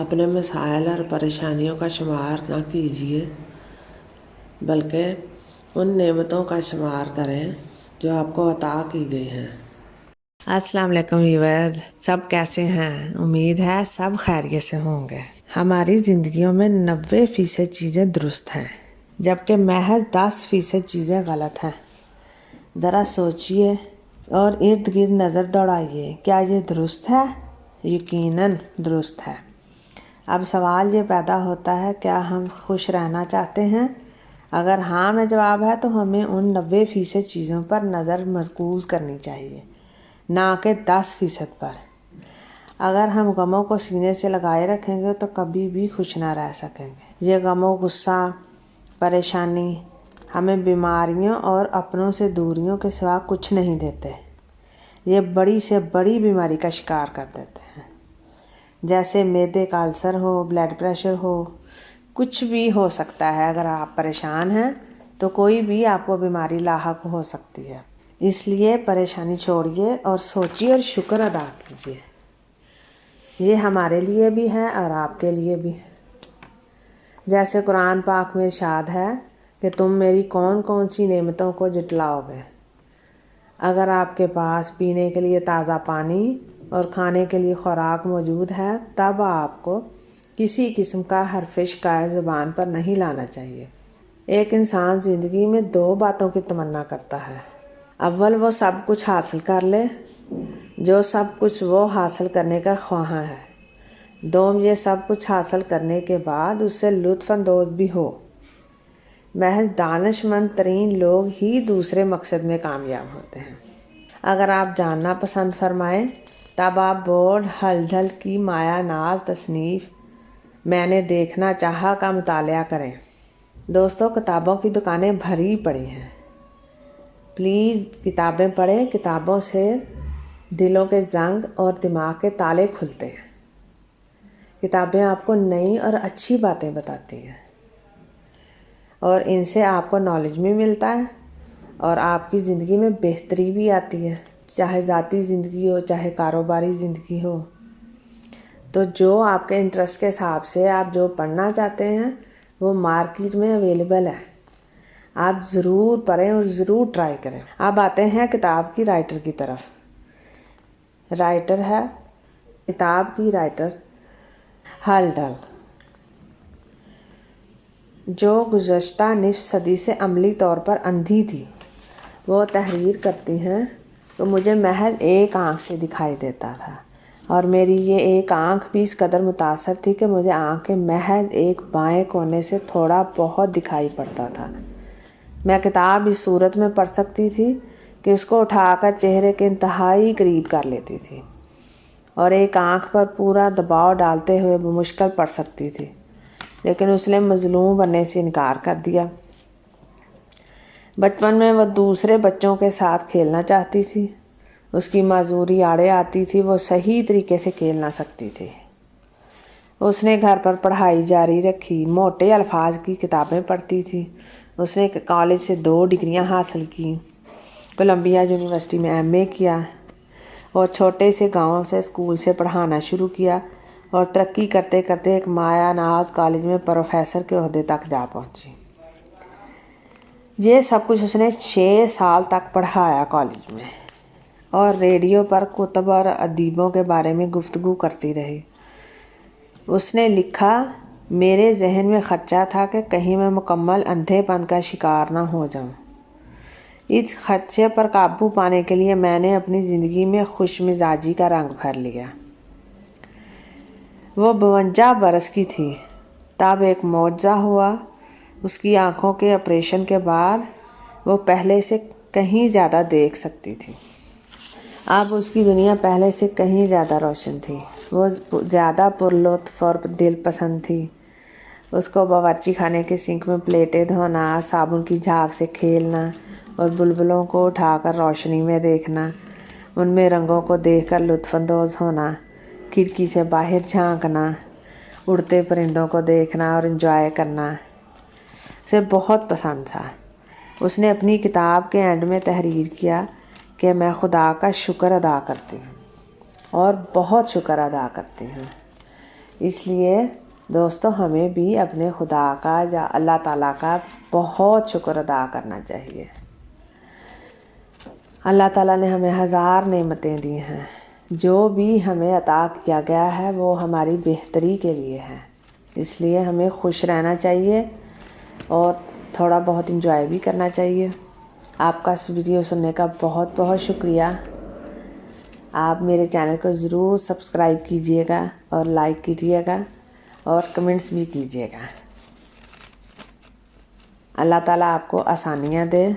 اپنے مسائل اور پریشانیوں کا شمار نہ کیجیے، بلکہ ان نعمتوں کا شمار کریں جو آپ کو عطا کی گئی ہیں۔ السلام علیکم ویورز، سب کیسے ہیں؟ امید ہے سب خیریت سے ہوں گے۔ ہماری زندگیوں میں 90% چیزیں درست ہیں، جبکہ محض 10% چیزیں غلط ہیں۔ ذرا سوچئے اور ارد گرد نظر دوڑائیے، کیا یہ درست ہے؟ یقیناً درست ہے۔ اب سوال یہ پیدا ہوتا ہے، کیا ہم خوش رہنا چاہتے ہیں؟ اگر ہاں میں جواب ہے تو ہمیں ان 90% چیزوں پر نظر مرکوز کرنی چاہیے، نہ کہ 10% پر۔ اگر ہم غموں کو سینے سے لگائے رکھیں گے تو کبھی بھی خوش نہ رہ سکیں گے۔ یہ غم و غصہ، پریشانی ہمیں بیماریوں اور اپنوں سے دوریوں کے سوا کچھ نہیں دیتے۔ یہ بڑی سے بڑی بیماری کا شکار کر دیتے ہیں، جیسے معدے کا السر ہو، بلڈ پریشر ہو، کچھ بھی ہو سکتا ہے۔ اگر آپ پریشان ہیں تو کوئی بھی آپ کو بیماری لاحق ہو سکتی ہے۔ اس لیے پریشانی چھوڑیے اور سوچیے اور شکر ادا کیجیے۔ یہ ہمارے لیے بھی ہے اور آپ کے لیے بھی۔ جیسے قرآن پاک میں ارشاد ہے کہ تم میری کون کون سی نعمتوں کو جھٹلاؤ گے؟ اگر آپ کے پاس پینے کے لیے تازہ پانی اور کھانے کے لیے خوراک موجود ہے، تب آپ کو کسی قسم کا حرف شکایت زبان پر نہیں لانا چاہیے۔ ایک انسان زندگی میں 2 باتوں کی تمنا کرتا ہے۔ اول وہ سب کچھ حاصل کر لے، جو سب کچھ وہ حاصل کرنے کا خواہاں ہے۔ دوم یہ سب کچھ حاصل کرنے کے بعد اس سے لطف اندوز بھی ہو۔ محض دانش مند ترین لوگ ہی دوسرے مقصد میں کامیاب ہوتے ہیں۔ اگر آپ جاننا پسند فرمائیں، تب آپ بورڈ ہلڈل کی مایا ناز تصنیف میں نے دیکھنا چاہا کا مطالعہ کریں۔ دوستو، کتابوں کی دکانیں بھری پڑی ہیں۔ پلیز کتابیں پڑھیں۔ کتابوں سے دلوں کے زنگ اور دماغ کے تالے کھلتے ہیں۔ کتابیں آپ کو نئی اور اچھی باتیں بتاتی ہیں، اور ان سے آپ کو نالج بھی ملتا ہے اور آپ کی زندگی میں بہتری بھی آتی ہے، چاہے ذاتی زندگی ہو چاہے کاروباری زندگی ہو۔ تو جو آپ کے انٹرسٹ کے حساب سے آپ جو پڑھنا چاہتے ہیں وہ مارکیٹ میں اویلیبل ہے۔ آپ ضرور پڑھیں اور ضرور ٹرائی کریں۔ اب آتے ہیں کتاب کی رائٹر کی طرف۔ کتاب کی رائٹر ہلڈل، جو گزشتہ نصف صدی سے عملی طور پر اندھی تھی، وہ تحریر کرتی ہیں تو مجھے محض ایک آنکھ سے دکھائی دیتا تھا، اور میری یہ ایک آنکھ بھی اس قدر متاثر تھی کہ مجھے آنکھ کے محض ایک بائیں کونے سے تھوڑا بہت دکھائی پڑتا تھا۔ میں کتاب اس صورت میں پڑھ سکتی تھی کہ اس کو اٹھا کر چہرے کے انتہائی قریب کر لیتی تھی، اور ایک آنکھ پر پورا دباؤ ڈالتے ہوئے بمشکل پڑھ سکتی تھی، لیکن اس نے مظلوم بننے سے انکار کر دیا۔ بچپن میں وہ دوسرے بچوں کے ساتھ کھیلنا چاہتی تھی۔ اس کی معذوری آڑے آتی تھی، وہ صحیح طریقے سے کھیل نہ سکتی تھی۔ اس نے گھر پر پڑھائی جاری رکھی، موٹے الفاظ کی کتابیں پڑھتی تھی۔ اس نے کالج سے 2 ڈگریاں حاصل کی، کولمبیا یونیورسٹی میں MA کیا، اور چھوٹے سے گاؤں سے اسکول سے پڑھانا شروع کیا، اور ترقی کرتے کرتے ایک مایا ناز کالج میں پروفیسر کے عہدے تک جا پہنچی۔ یہ سب کچھ اس نے 6 سال تک پڑھایا کالج میں، اور ریڈیو پر کتب اور ادیبوں کے بارے میں گفتگو کرتی رہی۔ اس نے لکھا، میرے ذہن میں خدشہ تھا کہ کہیں میں مکمل اندھے پن کا شکار نہ ہو جاؤں۔ اس خدشے پر قابو پانے کے لیے میں نے اپنی زندگی میں خوش مزاجی کا رنگ بھر لیا۔ وہ 52 برس کی تھی تب ایک معجزہ ہوا۔ اس کی آنکھوں کے آپریشن کے بعد وہ پہلے سے کہیں زیادہ دیکھ سکتی تھی۔ اب اس کی دنیا پہلے سے کہیں زیادہ روشن تھی۔ وہ زیادہ پرلطف اور دل پسند تھی۔ اس کو باورچی خانے کے سنک میں پلیٹیں دھونا، صابن کی جھاگ سے کھیلنا، اور بلبلوں کو اٹھا کر روشنی میں دیکھنا، ان میں رنگوں کو دیکھ کر لطف اندوز ہونا، کھڑکی سے باہر جھانکنا، اڑتے پرندوں کو دیکھنا اور انجوائے کرنا اسے بہت پسند تھا۔ اس نے اپنی کتاب کے اینڈ میں تحریر کیا کہ میں خدا کا شکر ادا کرتی ہوں، اور بہت شکر ادا کرتی ہوں اس لیے دوستو ہمیں بھی اپنے خدا کا یا اللہ تعالیٰ کا بہت شکر ادا کرنا چاہیے۔ اللہ تعالیٰ نے ہمیں ہزار نعمتیں دی ہیں، جو بھی ہمیں عطا کیا گیا ہے وہ ہماری بہتری کے لیے ہے، اس لیے ہمیں خوش رہنا چاہیے اور تھوڑا بہت انجوائے بھی کرنا چاہیے۔ آپ کا اس ویڈیو سننے کا بہت بہت شکریہ۔ آپ میرے چینل کو ضرور سبسکرائب کیجیے گا اور لائک کیجیے گا اور کمنٹس بھی کیجیے گا۔ اللہ تعالیٰ آپ کو آسانیاں دے۔